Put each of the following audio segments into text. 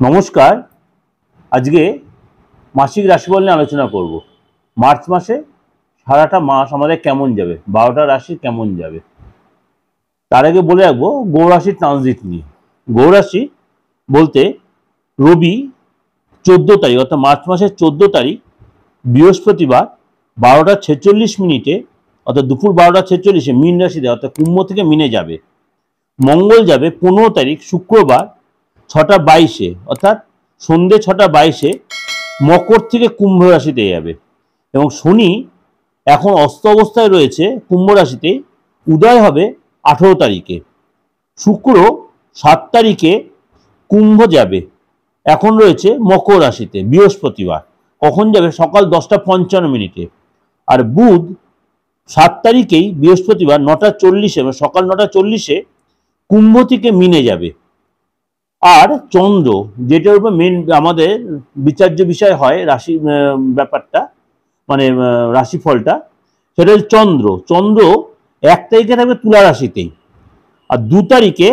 নমস্কার। আজকে মাসিক রাশিফল নিয়ে আলোচনা করব। মার্চ মাসে সারাটা মাস আমাদের কেমন যাবে, 12টা রাশি কেমন যাবে। তার আগে বলে রাখবো গৌর রাশির ট্রানজিট নিয়ে। গৌর রাশি বলতে রবি 14 তারিখ অর্থাৎ মার্চ মাসের 14 তারিখ বৃহস্পতিবার 12টা 46 মিনিটে অর্থাৎ দুপুর 12টা 46-এ মীন রাশিতে অর্থাৎ কুম্ভ থেকে মিনে যাবে। মঙ্গল যাবে 15 তারিখ শুক্রবার 6টা 22-এ অর্থাৎ সন্ধ্যে 6টা 22-এ মকর থেকে কুম্ভ রাশিতে যাবে। এবং শনি এখন অস্ত অবস্থায় রয়েছে কুম্ভ রাশিতে, উদয় হবে 18 তারিখে। শুক্র 7 তারিখে কুম্ভ যাবে, এখন রয়েছে মকর রাশিতে বৃহস্পতিবার, কখন যাবে সকাল 10টা 55-এ। আর বুধ 7 তারিখেই বৃহস্পতিবার 9টা 40-এ সকাল 9টা 40-এ কুম্ভ থেকে মিনে যাবে। আর চন্দ্র, যেটার উপর মেন আমাদের বিচার্য বিষয় হয় রাশি ব্যাপারটা, মানে রাশিফলটা, সেটা হচ্ছে চন্দ্র। চন্দ্র 1 তারিখে থাকবে তুলা রাশিতেই, আর 2 তারিখে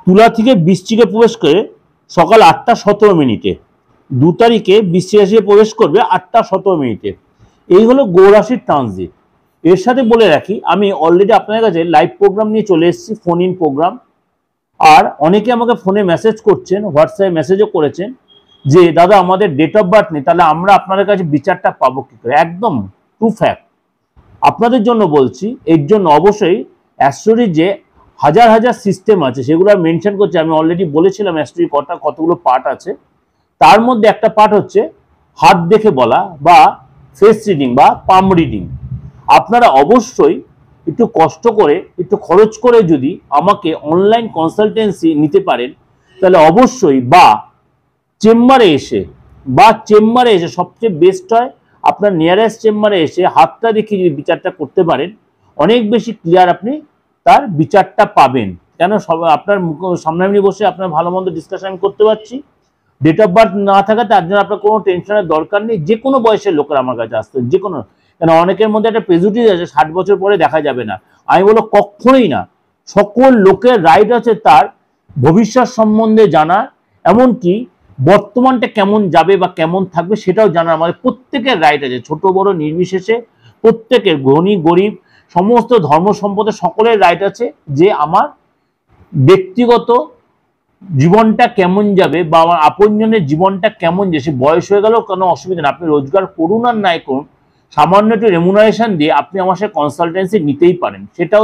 তুলা থেকে বৃশ্চিকে প্রবেশ করে সকাল 8টা 17 মিনিটে। 2 তারিখে বৃশ্চিক রাশিতে প্রবেশ করবে 8টা 17 মিনিটে। এই হলো গৌর রাশির ট্রানজিট। এর সাথে বলে রাখি, আমি অলরেডি আপনাদের কাছে লাইভ প্রোগ্রাম নিয়ে চলে এসেছি, ফোন ইন প্রোগ্রাম। আর অনেকে আমাকে ফোনে মেসেজ করছেন, হোয়াটসঅ্যাপে মেসেজও করেছেন যে দাদা আমাদের ডেট অফ বার্থ নেই, তাহলে আমরা আপনাদের কাছে বিচারটা পাবো কি করে। একদম ট্রু ফ্যাক্ট আপনাদের জন্য বলছি। এর জন্য অবশ্যই অ্যাস্ট্রোলজির যে হাজার হাজার সিস্টেম আছে সেগুলো মেনশন করছি। আমি অলরেডি বলেছিলাম অ্যাস্ট্রোলজি কতগুলো পার্ট আছে। তার মধ্যে একটা পার্ট হচ্ছে হাত দেখে বলা বা ফেস রিডিং বা পাম রিডিং। আপনারা অবশ্যই একটু কষ্ট করে, একটু খরচ করে যদি আমাকে অনলাইন কনসালটেন্সি নিতে পারেন, তাহলে অবশ্যই চেম্বারে এসে সবচেয়ে বেস্ট হয়। আপনার নিয়ারেস্ট চেম্বারে এসে হাতটা দেখে যদি বিচারটা করতে পারেন, অনেক বেশি ক্লিয়ার আপনি তার বিচারটা পাবেন। কেন আপনার সামনাসামনি বসে আপনার ভালো মন্দ ডিসকাশন করতে পারছি। ডেট অফ বার্থ না থাকা তার জন্য আপনার কোনো টেনশনের দরকার নেই। যে কোনো বয়সের লোকের আমার কাছে আসতে, যে কোনো, কেন অনেকের মধ্যে একটা প্রেজুডিস আছে 60 বছর পরে দেখা যাবে না। আমি বলবো কখনোই না। সকল লোকের রাইট আছে তার ভবিষ্যৎ সম্বন্ধে জানা, এমনকি বর্তমানটা কেমন যাবে বা কেমন থাকবে সেটাও জানার আমাদের প্রত্যেকের রাইট আছে, ছোট বড় নির্বিশেষে। প্রত্যেকের, ধনী গরিব, সমস্ত ধর্ম সম্প্রদায় সকলের রাইট আছে যে আমার ব্যক্তিগত জীবনটা কেমন যাবে বা আমার আপনজনের জীবনটা কেমন যাবে। সে বয়স হয়ে গেলেও কোনো অসুবিধা নেই, আপনি রোজগার করুন আর নাই করুন, সামান্য একটু রেমুনারেশন দিয়ে আপনি আমার সাথে কনসালটেন্সি নিতেই পারেন। সেটা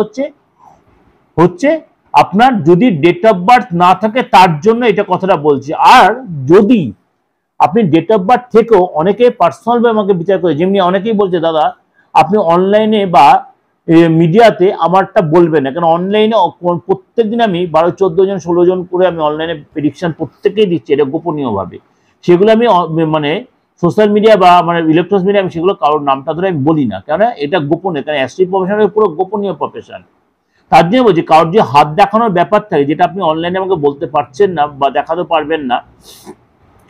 হচ্ছে আপনার যদি ডেট অফ বার্থ না থাকে তার জন্য এটা কথাটা বলছি। আর যদি আপনি ডেট অফ বার্থ থেকেও, অনেকে পার্সোনালভাবে আমাকে বিচার করে, যেমনি অনেকেই বলছে দাদা আপনি অনলাইনে বা মিডিয়াতে আমারটা বলবেন না, কারণ অনলাইনে প্রত্যেকদিন আমি 12-14 জন 16 জন করে আমি অনলাইনে প্রেডিকশন প্রত্যেকেই দিচ্ছি, এটা গোপনীয়ভাবে। সেগুলো আমি মানে সোশ্যাল মিডিয়া বা মানে ইলেকট্রনিক্স মিডিয়া আমি সেগুলো কারোর নামটা ধরে আমি বলি না, কেন এটা গোপনীয়, কারণ অ্যাস্ট্রোলজি প্রফেশনের পুরো গোপনীয় প্রফেশন। তার জন্য বলছি কারোর যে হাত দেখানোর ব্যাপার থাকে, যেটা আপনি অনলাইনে আমাকে বলতে পারছেন না বা দেখাতে পারবেন না,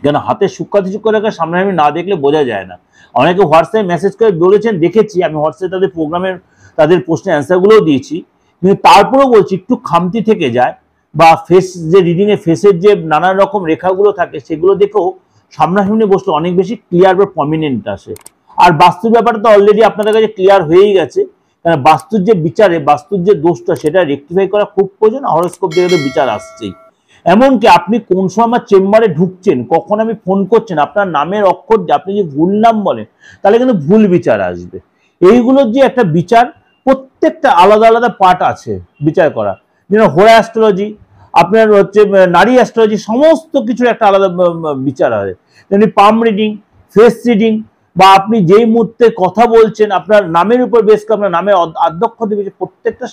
কেন হাতের সূক্ষ্ম রেখা সামনে আমি না দেখলে বোঝা যায় না। অনেকে হোয়াটসঅ্যাপে মেসেজ করে বলেছেন, দেখেছি আমি হোয়াটসঅ্যাপে তাদের প্রোগ্রামের তাদের প্রশ্নের অ্যান্সারগুলোও দিয়েছি, কিন্তু তারপরেও বলছি একটু খামতি থেকে যায়। বা ফেস যে রিডিংয়ে ফেসের যে নানা রকম রেখাগুলো থাকে সেগুলো দেখেও সামনাসামনি বসলে অনেক বেশি ক্লিয়ার বা প্রমিনেন্ট আসে। আর বাস্তুর ব্যাপারটা তো অলরেডি আপনাদের কাছে ক্লিয়ার হয়েই গেছে, কারণ বাস্তুর যে বিচারে, বাস্তুর যে দোষটা সেটা রেকটিফাই করা খুব প্রয়োজন। হরোস্কোপ দেখে তো বিচার আসছেই। এমনকি আপনি কোন সময় আমার চেম্বারে ঢুকছেন, কখন আমি ফোন করছেন, আপনার নামের অক্ষর আপনি যে ভুল নাম বলেন, তাহলে কিন্তু ভুল বিচার আসবে। এইগুলোর যে একটা বিচার, প্রত্যেকটা আলাদা আলাদা পার্ট আছে বিচার করা। যেমন হোরা অ্যাস্ট্রোলজি, আপনার হচ্ছে নারী অ্যাস্ট্রোলজি, সমস্ত কিছুর একটা আলাদা বিচার আছে। তেমনি পাম রিডিং, ফেস রিডিং, বা আপনি যেই মুহূর্তে কথা বলছেন আপনার নামের উপর বেশ করে আপনার নামের আধ্যক্ষ দেবে, প্রত্যেকটা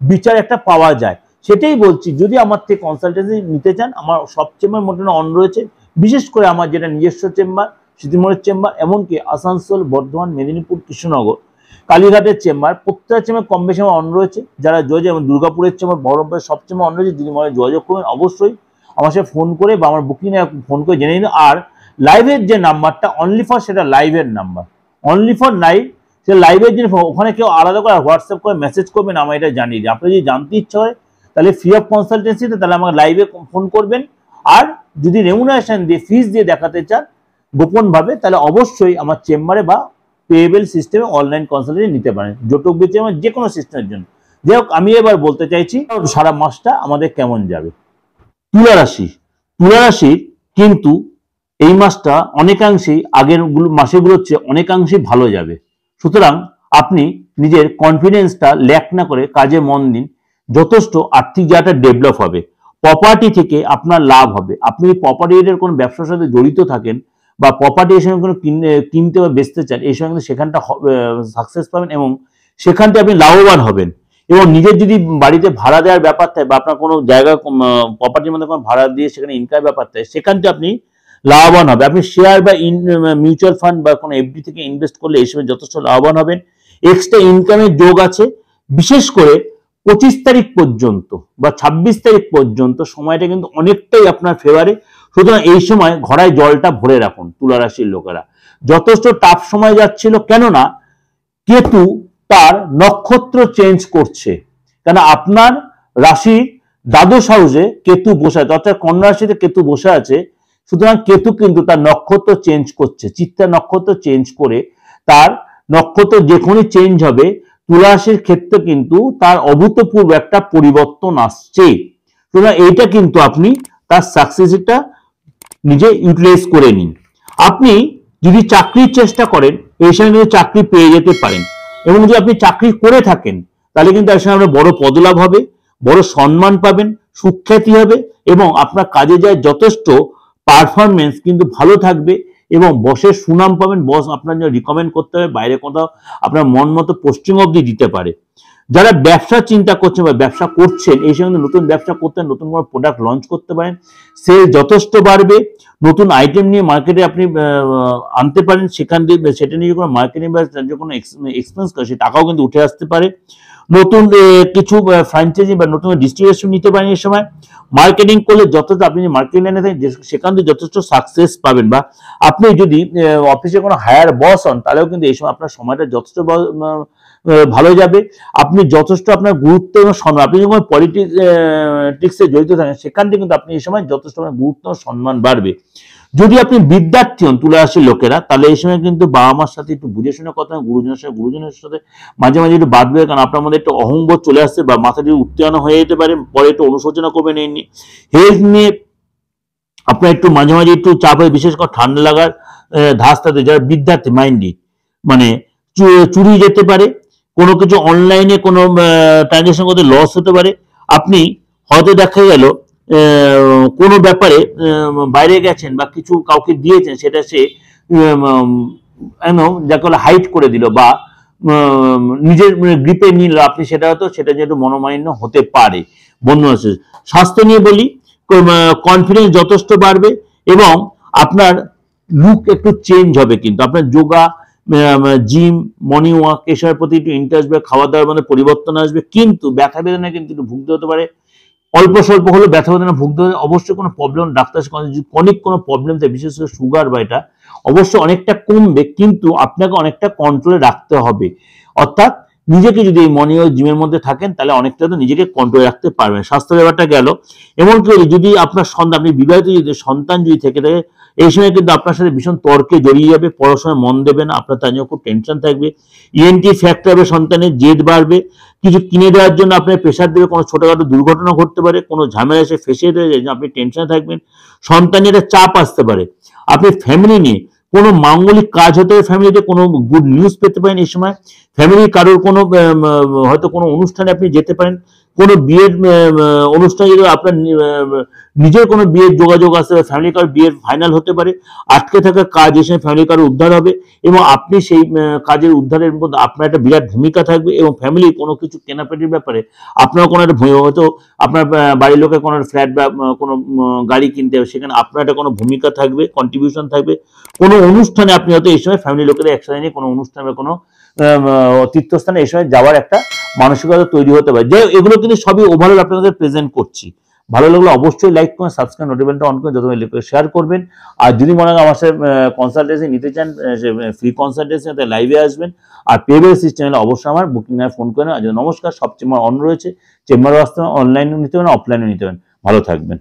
বিচার একটা পাওয়া যায়। সেটাই বলছি, যদি আমার থেকে কনসালটেন্সি নিতে চান, আমার সব চেম্বার মোটামুটি অন রয়েছে। বিশেষ করে আমার যেটা নিজস্ব চেম্বার, স্মৃতিমোড়ের চেম্বার, এমনকি আসানসোল, বর্ধমান, মেদিনীপুর, কৃষ্ণনগর, কালীঘাটের চেম্বার, প্রত্যেকটা চেম্বার কম বেশি আমার অন রয়েছে। যারা যোগাযোগ, যেমন দুর্গাপুরের চেম্বার, বহরমপুরের সব চেম্বার অন রয়েছে। যদি মনে যোগাযোগ করবেন অবশ্যই আমার সাথে ফোন করে বা আমার বুকিং ফোন করে জেনে নিন। আর লাইভের যে নাম্বারটা অনলি ফর, সেটা লাইভের নাম্বার, অনলি ফর লাইভ। সে লাইভের জন্য ওখানে কেউ আলাদা করে হোয়াটসঅ্যাপ করে মেসেজ করবেন, আমার এটা জানিয়ে দিই। আপনি যদি জানতে ইচ্ছা হয় তাহলে ফ্রি অফ কনসালটেন্সিতে তাহলে আমাকে লাইভে ফোন করবেন। আর যদি রেমুনারেশন দিয়ে ফিস দিয়ে দেখাতে চান গোপনভাবে, তাহলে অবশ্যই আমার চেম্বারে বা পেয়েবল সিস্টেমে অনলাইন কনসালটেন্সি নিতে পারেন, জটক বেচে আমার যে কোনো সিস্টেমের জন্য। যাই হোক, আমি এবার বলতে চাইছি সারা মাসটা আমাদের কেমন যাবে। তুলা রাশি, তুলা রাশির কিন্তু এই মাসটা অনেকাংশেই আগের মাসেগুলোর চেয়ে অনেকাংশেই ভালো যাবে। সুতরাং আপনি নিজের কনফিডেন্সটা ল্যাক না করে কাজে মন দিন, যথেষ্ট আর্থিক জায়গাটা ডেভেলপ হবে, প্রপার্টি থেকে আপনার লাভ হবে। আপনি প্রপার্টি রিলেটেড কোনো ব্যবসার সাথে জড়িত থাকেন বা প্রপার্টি এর সঙ্গে কোনো কিনতে বা বেচতে চান, এই সঙ্গে সেখানটা সাকসেস পাবেন এবং সেখানটা আপনি লাভবান হবেন। এবং নিজের যদি বাড়িতে ভাড়া দেওয়ার ব্যাপার থাকে বা আপনার কোনো জায়গা প্রপার্টির মধ্যে কোনো ভাড়া দিয়ে সেখানে ইনকাম ব্যাপার থাকে, সেখানটা আপনি লাভবান হবে। আপনি শেয়ার বা মিউচুয়াল ফান্ড বা কোনো এফডি থেকে ইনভেস্ট করলে এই সময় যথেষ্ট লাভবান হবেন। এক্সট্রা ইনকামের যোগ আছে, বিশেষ করে 25 তারিখ পর্যন্ত বা 26 তারিখ পর্যন্ত সময়টা কিন্তু অনেকটাই আপনার ফেভারে। সুতরাং এই সময় ঘড়ায় জলটা ভরে রাখুন তুলা রাশির লোকেরা। যথেষ্ট টাফ সময় যাচ্ছিল, কেননা কেতু তার নক্ষত্র চেঞ্জ করছে, কেন আপনার রাশির দ্বাদশ হাউসে কেতু বসে আছে, অর্থাৎ কন্যা রাশিতে কেতু বসে আছে। সুতরাং কেতু কিন্তু তার নক্ষত্র চেঞ্জ করছে, চিত্তা নক্ষত্র চেঞ্জ করে তার নক্ষত্র যেখানে চেঞ্জ হবে, তুলা রাশির ক্ষেত্রে কিন্তু তার অভূতপূর্ব একটা পরিবর্তন আসছে। সুতরাং এইটা কিন্তু আপনি তার সাকসেসটা নিজে ইউটিলাইজ করে নিন। আপনি যদি চাকরির চেষ্টা করেন, এই সময় কিন্তু চাকরি পেয়ে যেতে পারেন, এবং যদি আপনি চাকরি করে থাকেন তাহলে কিন্তু এই সময় আপনার বড় পদলাভ হবে, বড় সম্মান পাবেন, সুখ্যাতি হবে এবং আপনার কাজে যায় যথেষ্ট পারফরমেন্স কিন্তু ভালো থাকবে এবং বসের সুনাম পাবেন। বস আপনার জন্য রিকমেন্ড করতে হবে, বাইরে কোথাও আপনার মন মতো পোস্টিং অবধি দিতে পারে। যারা ব্যবসা চিন্তা করছেন বা ব্যবসা করছেন, এই সময় নতুন ব্যবসা করতে, নতুন কোনো প্রোডাক্ট লঞ্চ করতে পারেন, সেল যথেষ্ট বাড়বে। নতুন আইটেম নিয়ে মার্কেটে আপনি আনতে পারেন, সেখান দিয়ে সেটা নিয়ে কোনো মার্কেটিং বা যে কোনো এক্সপেন্স করে সেই টাকাও কিন্তু উঠে আসতে পারে। নতুন কিছু ফ্র্যাঞ্চাইজি বা নতুন ডিস্ট্রিবিউশন নিতে পারেন। এই সময় মার্কেটিং করলে যথেষ্ট, আপনি যে মার্কেটিং লাইনে থাকেন সেখান থেকে যথেষ্ট সাকসেস পাবেন। বা আপনি যদি অফিসে কোনো হায়ার বস হন, তাহলেও কিন্তু এই সময় আপনার সময়টা যথেষ্ট ভালো যাবে। আপনি যথেষ্ট আপনার গুরুত্ব এবং সম্মান, আপনি যখন পলিটিক্সে জড়িত থাকেন সেখান থেকে কিন্তু আপনি এই সময় যথেষ্ট গুরুত্ব সম্মান বাড়বে। যদি আপনি বিদ্যার্থী হন তুলা রাশির লোকেরা, তাহলে এই সময় কিন্তু বাবা মার সাথে একটু বুঝে শুনে কথা, গুরুজনের সাথে মাঝে মাঝে একটু বাঁধবে, কারণ আপনার মধ্যে একটু অহংবোধ চলে আসছে বা মাথা দিয়ে উত্তেজনা হয়ে যেতে পারে, পরে একটু অনুশোচনা করবেন। এই নিয়ে হেলথ নিয়ে আপনার একটু মাঝে মাঝে একটু চাপ হয়, বিশেষ করে ঠান্ডা লাগার ধাস থাকে। যারা বিদ্যার্থী মাইন্ডলি, মানে চুরি যেতে পারে, কোনো কিছু অনলাইনে কোনো ট্রানজাকশন করতে লস হতে পারে। আপনি হয়তো দেখা গেল কোনো ব্যাপারে বাইরে গেছেন বা কিছু কাউকে দিয়েছেন, সেটা সে যাকে বলে হাইড করে দিল বা নিজের গ্রিপে নিল, আপনি সেটা হয়তো সেটা যেহেতু মনোমালিন্য হতে পারে। বন্ধু আছে, স্বাস্থ্য নিয়ে বলি, কনফিডেন্স যথেষ্ট বাড়বে এবং আপনার লুক একটু চেঞ্জ হবে। কিন্তু আপনার যোগা, জিম, মর্নিং ওয়াক এসবের প্রতি একটু ইন্টারেস্ট আসবে, খাওয়া দাওয়ার মধ্যে পরিবর্তন আসবে। কিন্তু ব্যথা বেদনা কিন্তু একটু ভুগতে হতে পারে, অল্প স্বল্প হলে ব্যথা বেদনা ভুগতে হবে। অবশ্যই কোনো প্রবলেম ডাক্তার অনেক কোনো প্রবলেম থাকে, বিশেষ করে সুগার বা এটা অবশ্যই অনেকটা কমবে, কিন্তু আপনাকে অনেকটা কন্ট্রোলে রাখতে হবে। অর্থাৎ নিজেকে যদি এই মর্নিং ওয়াক জিমের মধ্যে থাকেন, তাহলে অনেকটা তো নিজেকে কন্ট্রোলে রাখতে পারবেন। স্বাস্থ্য ব্যাপারটা গেল। এমনকি যদি আপনার সন্তান, আপনি বিবাহিত যদি সন্তান যদি থেকে থাকে, এই সময় কিন্তু আপনার সাথে ভীষণ তর্কে জড়িয়ে যাবে, পড়াশোনায় মন দেবে না, আপনার তার জন্য খুব টেনশন থাকবে। ইএনটি ফ্যাক্টর হবে, সন্তানের জেদ বাড়বে, কিছু কিনে দেওয়ার জন্য আপনার প্রেশার দেবে, কোনো ছোটখাটো দুর্ঘটনা ঘটতে পারে, কোনো ঝামেলা এসে ফেসে দেবে, আপনি টেনশনে থাকবেন। সন্তানের একটা চাপ আসতে পারে। আপনি ফ্যামিলি নিয়ে কোনো মাঙ্গলিক কাজ হতে হবে, ফ্যামিলিতে কোনো গুড নিউজ পেতে পারেন এই সময়। ফ্যামিলির কারোর কোনো হয়তো কোনো অনুষ্ঠানে আপনি যেতে পারেন, কোনো বিয়ের অনুষ্ঠানে যদি আপনার নিজের কোনো বিয়ের যোগাযোগ আসতে পারে, ফ্যামিলি কারোর বিয়ের ফাইনাল হতে পারে, আটকে থাকা কাজ এসে ফ্যামিলি কারোর উদ্ধার হবে এবং আপনি সেই কাজের উদ্ধারের মধ্যে আপনার একটা বিরাট ভূমিকা থাকবে। এবং ফ্যামিলির কোনো কিছু কেনাকাটির ব্যাপারে আপনার কোনো একটা হয়তো আপনার বাড়ির লোকের কোনো ফ্ল্যাট বা কোনো গাড়ি কিনতে হবে, সেখানে আপনার একটা কোনো ভূমিকা থাকবে, কন্ট্রিবিউশন থাকবে। কোনো অনুষ্ঠানে আপনি হয়তো এই সময় ফ্যামিলি লোকেরা একসাথে নিয়ে কোনো অনুষ্ঠানে বা কোনো তীর্থস্থানে এই সময় যাওয়ার একটা মানসিকতা তৈরি হতে পারে। যে এগুলো কিন্তু সবই ওভারঅল আপনাদের প্রেজেন্ট করছি। ভালো লাগলে অবশ্যই লাইক করুন, সাবস্ক্রাইব, নোটিফিকেশনটা অন করে যত শেয়ার করবেন। আর যদি মনে হয় আমার সাথে কনসালটেন্সি নিতে চান, ফ্রি কনসালটেন্সি লাইভে আসবেন। আর পেবেল সিস্টেমে অবশ্যই আমার বুকিং এ ফোন করেন। নমস্কার, সব চেম্বার অন রয়েছে, চেম্বারও আসতে পারেন, অনলাইনেও নিতে পারেন, অফলাইনেও নিতে পারেন। ভালো থাকবেন।